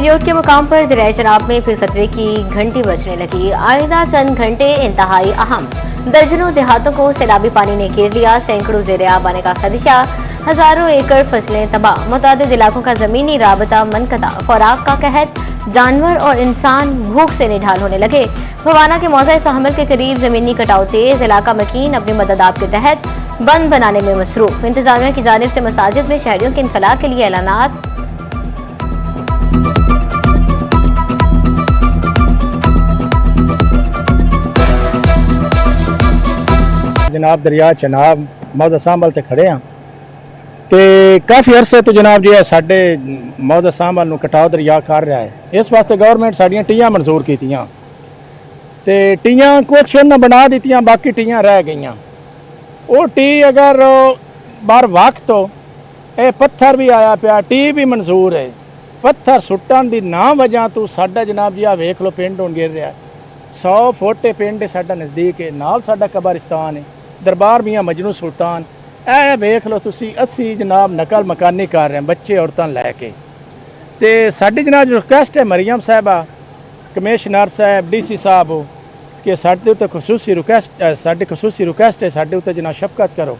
चिन्योट के मुकाम पर दरियाए चनाब में फिर खतरे की घंटी बजने लगी। आइंदा चंद घंटे इंतहाई अहम। दर्जनों देहातों को सैलाबी पानी ने घेर लिया। सैकड़ों ज़ेर-ए-आब आने का खदशा। हजारों एकड़ फसलें तबाह। मुतादिद इलाकों का जमीनी राबता मनकता। खुराक का कहत। जानवर और इंसान भूख से निढाल होने लगे। भवाना के मौज़ा तहम्मुल के करीब जमीनी कटाव तेज। इलाका मकीन अपनी मददात के तहत बंद बनाने में मसरूफ। इंतजामिया की जानिब से मसाजिद में शहरियों के इनखला के लिए ऐलानात। जनाब दरिया चनाब मौजा सांभल ते खड़े हाँ ते काफ़ी अरसे तो जनाब जी साडे मौजा सांभल कटाव दरिया कर रहा है। इस वास्ते गवर्नमेंट साड़ियाँ टीयां मंजूर कीतियां ते टीयां कुछ उन्हें बना दित्तियां, बाकी टीयां रह गईयां। वो टी अगर बार वक्त हो ये पत्थर भी आया पिया, टी भी मंजूर है। पत्थर सुट्टन की ना वजह तो साडा जनाब जी वेख लो पिंड हुण गिर रहा है। 100 फुट पिंड साडा नज़दीक है, नाल साडा कब्रिस्तान है, दरबार मियां मजनू सुल्तान। ऐ वेख लो तुसी असी जनाब नकल मकानी कर रहे हैं बच्चे औरतां लैके। ते साडी जनाब रिक्वेस्ट है मरियम साहबा, कमिश्नर साहब, डीसी साहब कि साडे उत्ते खसूसी रिक्वेस्ट है, साडे उत्ते जनाब शफकत करो।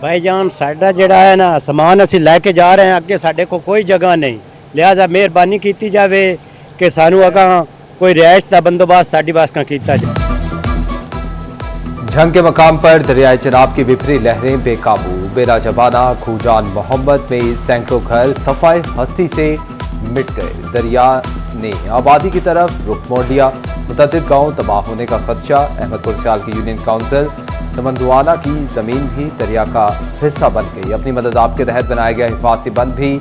भाईजान साडा जिहड़ा है ना समान असी लैके जा रहे हैं, अगे साडे को कोई जगह नहीं, लिहाजा मेहरबानी की जाए कि सानू अगां कोई रिहाइश का बंदोबस्त साडी वास्ते कीता जाए। जंग के मकाम पर दरियाए चनाब की बिफरी लहरें बेकाबू। बेरा जबाना खूजान मोहम्मद में सैकड़ों घर सफाई हस्ती से मिट गए। दरिया ने आबादी की तरफ रुख मोड़ लिया। मुतअद्दिद गांव तबाह होने का खदशा। अहमदपुर सियाल की यूनियन काउंसिल समंदुआना की जमीन भी दरिया का हिस्सा बन गई। अपनी मदद के तहत बनाया गया हिफाजती बंद भी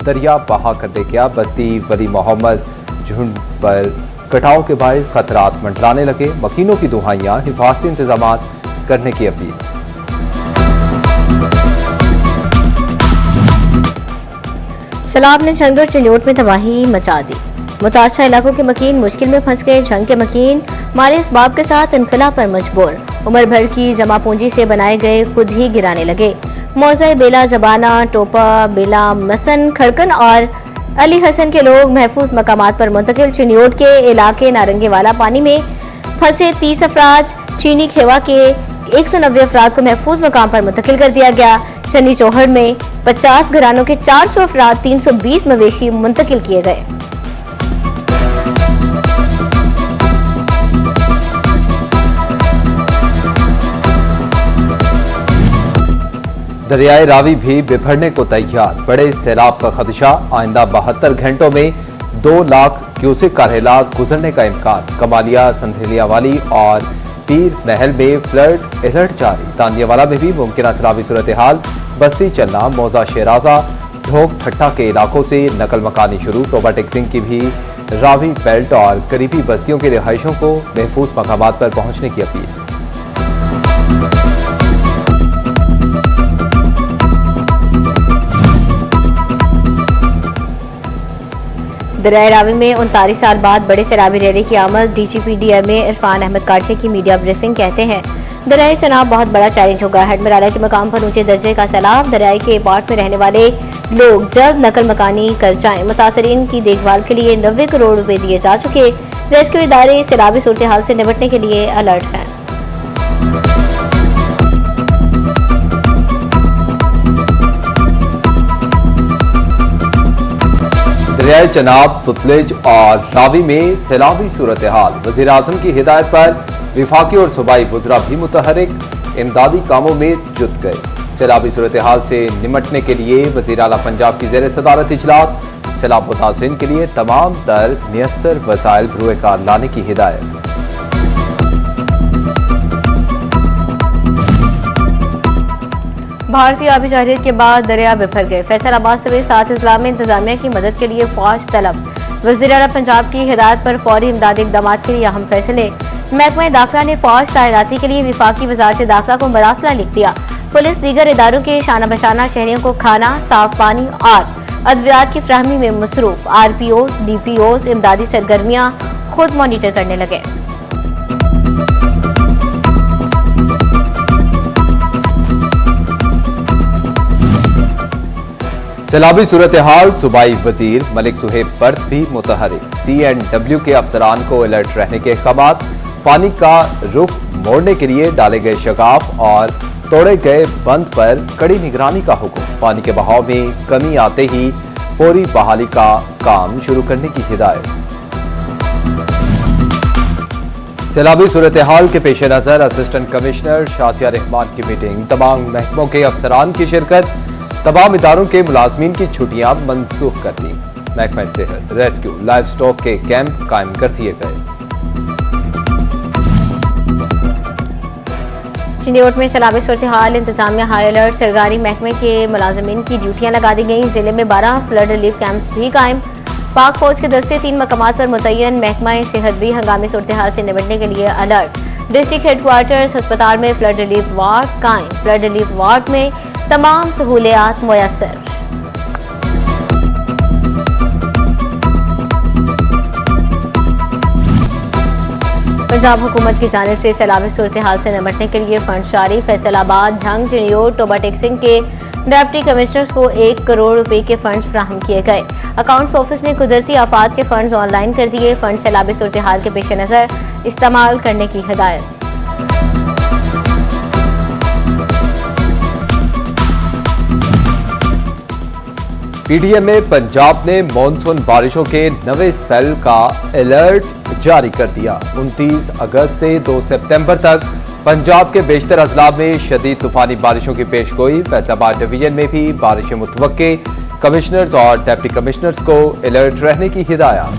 दरिया बहा कर दे गया। बस्ती वली मोहम्मद झुंड पर कटाव के बायस खतरात मंडराने लगे। मकीनों की दुहाइयां, हिफाजती इंतजाम करने की अपील। सैलाब ने झंग और चिन्योट में तबाही मचा दी। मुतासर इलाकों के मकीन मुश्किल में फंस गए। झंग के मकीन माले इसबाब के साथ इनखला पर मजबूर। उम्र भर की जमा पूंजी से बनाए गए खुद ही गिराने लगे। मौज़ा बेला जबाना, टोपा, बेला, मसन, खड़कन और अली हसन के लोग महफूज मकामात पर मुंतकिल। चिन्योट के इलाके नारंगीवाला पानी में फंसे 30 अफराद, चीनी खेवा के 190 अफराद को महफूज मकाम पर मुंतकिल कर दिया गया। चन्नी चौहड़ में 50 घरानों के 400 अफराद, 320 मवेशी मुंतकिल किए गए। दरियाए रावी भी बिफरने को तैयार। बड़े सैलाब का खदशा। आइंदा 72 घंटों में 2 लाख क्यूसेक का रेला गुजरने का इम्कान। कमालिया, संथेलिया वाली और पीर महल में फ्लड अलर्ट जारी। तानियावाला में भी मुमकिन सैलाबी सूरत हाल। बस्ती चन्ना, मौजा शेराजा, ढोक ठट्टा के इलाकों से नकल मकानी शुरू। टोबा टेक्सिंग की भी रावी बेल्ट और करीबी बस्तियों के रिहायशों को महफूज मकामात पर पहुंचने की अपील। दरियाए रावी में 39 साल बाद बड़े सैलाबी रैली की आमद। डीजीपी डीएमए इरफान अहमद काटनी की मीडिया ब्रीफिंग। कहते हैं दरियाए चनाब बहुत बड़ा चैलेंज होगा। हेडमराला के मकाम पर ऊंचे दर्जे का सैलाब। दरियाए के पार्ट में रहने वाले लोग जल्द नकल मकानी कर जाएं। मुतासरीन की देखभाल के लिए 90 करोड़ रुपए दिए जा चुके। रेस्क्यू इदारे सैलाबी सूरत हाल से निपटने के लिए अलर्ट हैं। दरियाए चनाब, सुतलेज और रावी में सैलाबी सूरत हाल। वज़ीर आज़म की हिदायत पर विफाकी और सूबाई वज़रा भी मुतहरिक इमदादी कामों में जुट गए। सैलाबी सूरत हाल से निमटने के लिए वज़ीर आला पंजाब की ज़ेर सदारत इजलास। सैलाब मुतासिरीन के लिए तमाम तर मुयस्सर वसाइल भरुए कार लाने की हिदायत। भारतीय आबी जारियत के बाद दरिया बिफर गए। फैसलाबाद समेत 7 अजला में इंतजामिया की मदद के लिए फौज तलब। वज़ीर आला पंजाब की हिदायत पर फौरी इमदादी इक़दामात के लिए अहम फैसले। महकमा दाखिला ने फौज तैनाती के लिए विफाकी वज़ारत दाखिला को मरासला लिख दिया। पुलिस दीगर इदारों के शाना बशाना शहरियों को खाना, साफ पानी और अद्वियात की फ्राहमी में मसरूफ। आरपीओ, डीपीओ इमदादी सरगर्मियां खुद मॉनिटर करने लगे। सैलाबी सूरत हाल, सूबाई वजीर मलिक सुहेब बर्द भी मुतहरिक। CNW के अफसरान को अलर्ट रहने के अहकामात, पानी का रुख मोड़ने के लिए डाले गए शगाफ और तोड़े गए बंद पर कड़ी निगरानी का हुक्म। पानी के बहाव में कमी आते ही फौरी बहाली का काम शुरू करने की हिदायत। सैलाबी सूरत हाल के पेश नजर असिस्टेंट कमिश्नर शासिया रहमान की मीटिंग, तमाम महकमों के अफसरान की शिरकत, तमाम इदारों के मुलाजमीन की छुट्टियां मनसूख कर दी। महकमा सेहत, रेस्क्यू, लाइव स्टॉक के कैंप कायम कर दिए गए। चिंदौट में सैलाबी सूरत हाल, इंतजामिया हाई अलर्ट, सरकारी महकमे के मुलाजमीन की ड्यूटियां लगा दी गई। जिले में 12 फ्लड रिलीफ कैंप्स भी कायम। पाक फौज के दस्ते 3 मकामात पर मुतय्यन। महकमा सेहत भी हंगामी सूरत हाल से निपटने के लिए अलर्ट। डिस्ट्रिक्ट हेडक्वार्टर्स अस्पताल में फ्लड रिलीफ वार्ड कायम। फ्लड रिलीफ वार्ड में तमाम सहूलियात मुयस्सर। पंजाब हुकूमत की जानिब से सैलाबी सूरत हाल से निपटने के लिए फंड जारी। फैसलाबाद, झंग, चिनियोट, टोबा टेक्सिंग के डिप्टी कमिश्नर्स को 1 करोड़ रुपए के फंड्स फ्राहम किए गए। अकाउंट्स ऑफिस ने कुदरती आफात के फंड्स ऑनलाइन कर दिए। फंड सैलाबी सूरत हाल के पेश नजर इस्तेमाल करने की हिदायत। PDM में पंजाब ने मानसून बारिशों के नवे स्पेल का अलर्ट जारी कर दिया। 29 अगस्त से 2 सितंबर तक पंजाब के बेशतर अजला में शदीद तूफानी बारिशों की पेशगोई। फैसलाबाद डिवीजन में भी बारिशें मुतवक्के। कमिश्नर्स और डिप्टी कमिश्नर्स को अलर्ट रहने की हिदायत।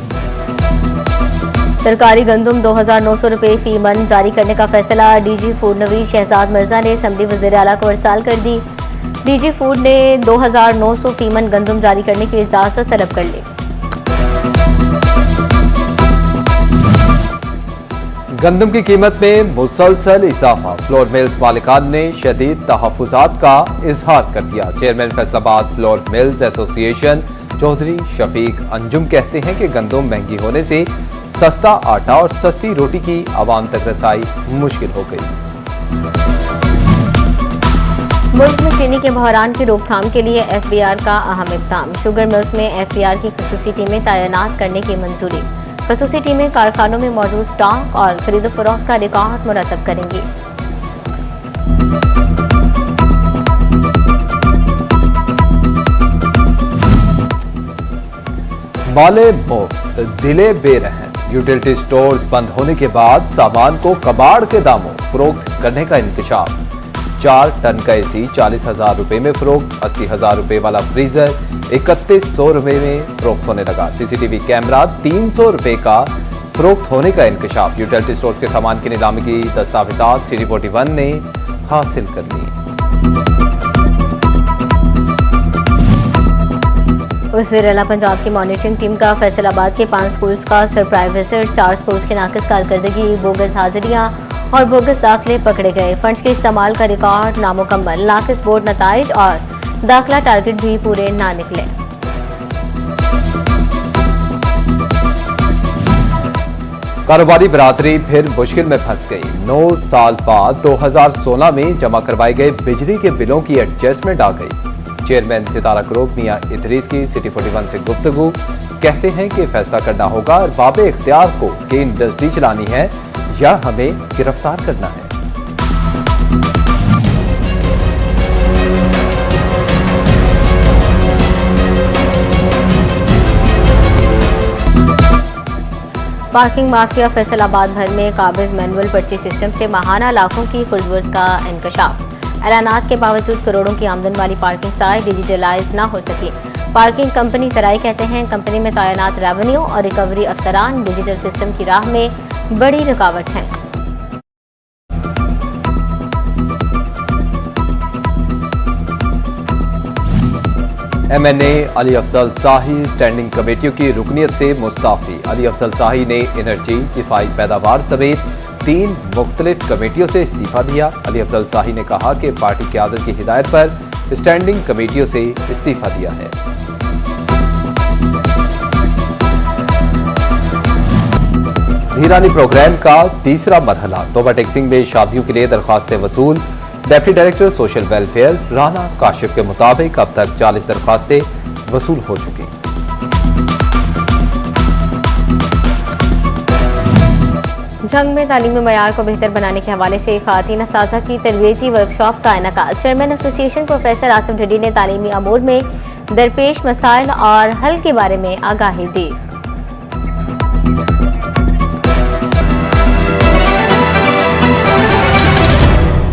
सरकारी गंदम 2,900 रुपए फी मन जारी करने का फैसला। DG फूड नवीद शहजाद मिर्जा ने असम्बली वज़ीर आला को इरसाल कर दी। DG फूड ने 2,900 फी मन गंदम जारी करने की इजाजत तलब कर ली। गंदम की कीमत में मुसलसल इजाफा। फ्लोर मिल्स मालिकान ने शदीद तहफ्फुजात का इजहार कर दिया। Chairman Faisalabad flour mills association Chaudhry Shafiq Anjum कहते हैं कि गंदम महंगी होने से सस्ता आटा और सस्ती रोटी की आवाम तक रसाई मुश्किल हो गई। मुल्क में चीनी के बहरान की रोकथाम के लिए FBR का अहम इक़दाम। शुगर मिल्स में FBR की खसूसी टीमें तैनात करने की मंजूरी। खसूसी टीमें कारखानों में मौजूद स्टॉक और खरीद फरोख्त का रिकॉर्ड मुरतब करेंगी। माले मुफ्त, दिले बेरहम। यूटिलिटी स्टोर्स बंद होने के बाद सामान को कबाड़ के दामों फरोख्त करने का इंकशाफ। 4 टन का AC 40,000 रुपए में फरोख्त। 80,000 रुपए वाला फ्रीजर 3100 रुपए में फरोख्त होने लगा। CCTV कैमरा 300 रुपए का फरोख्त होने का इंकशाफ। यूटिलिटी स्टोर्स के सामान की नीलामी की दस्तावेजात CD41 ने हासिल कर ली। वज़ीर आला पंजाब की मॉनिटरिंग टीम का फैसलाबाद के 5 स्कूल्स का सरप्राइज विजिट। 4 स्कूल्स की नाकिस कारकर्दगी, बोगस हाजिरियां और बोगस दाखिले पकड़े गए। फंड्स के इस्तेमाल का रिकॉर्ड नामुकम्मल। नाकिस बोर्ड नताइज और दाखिला टारगेट भी पूरे ना निकले। कारोबारी बरादरी फिर मुश्किल में फंस गई। 9 साल बाद 2016 में जमा करवाए गए बिजली के बिलों की एडजस्टमेंट आ गई। चेयरमैन सितारा ग्रुप मियां इदरीस की CD41 से गुफ्तगू। कहते हैं कि फैसला करना होगा अरबाबे इख्तियार को कि इंडस्ट्री चलानी है या हमें गिरफ्तार करना है। पार्किंग माफिया फैसलाबाद भर में काबिज मैनुअल पर्ची सिस्टम से माहाना लाखों की खुर्दवर्ज का इंकशाफ। ऐलानात के बावजूद करोड़ों की आमदन वाली पार्किंग साइट डिजिटलाइज न हो सकी। पार्किंग कंपनी सराय कहते हैं कंपनी में तैनात रेवेन्यू और रिकवरी अफसरान डिजिटल सिस्टम की राह में बड़ी रुकावट हैं। MNA अली अफजल शाही स्टैंडिंग कमेटियों की रुकनियत से मुस्ताफी। अली अफजल शाही ने एनर्जी, दिफाई पैदावार समेत 3 मुख्तलिफ कमेटियों से इस्तीफा दिया। अली अफजल शाही ने कहा कि पार्टी क़यादत की हिदायत पर स्टैंडिंग कमेटियों से इस्तीफा दिया है। धीरानी प्रोग्राम का तीसरा मरहला। तोबा टेक्सिंग में शादियों के लिए दरख्वास्तें वसूल। Deputy director social welfare Rana Kashif के मुताबिक अब तक 40 दरख्वास्तें वसूल हो चुकी। जंग में तालीमी मयार को बेहतर बनाने के हवाले से ख़वातीन असातिज़ा की तरबीयती वर्कशॉप का इनेकाद। चेयरमैन एसोसिएशन प्रोफेसर आसिफ ढिडी ने तालीमी अमूर में दरपेश मसाइल और हल के बारे में आगाही दी।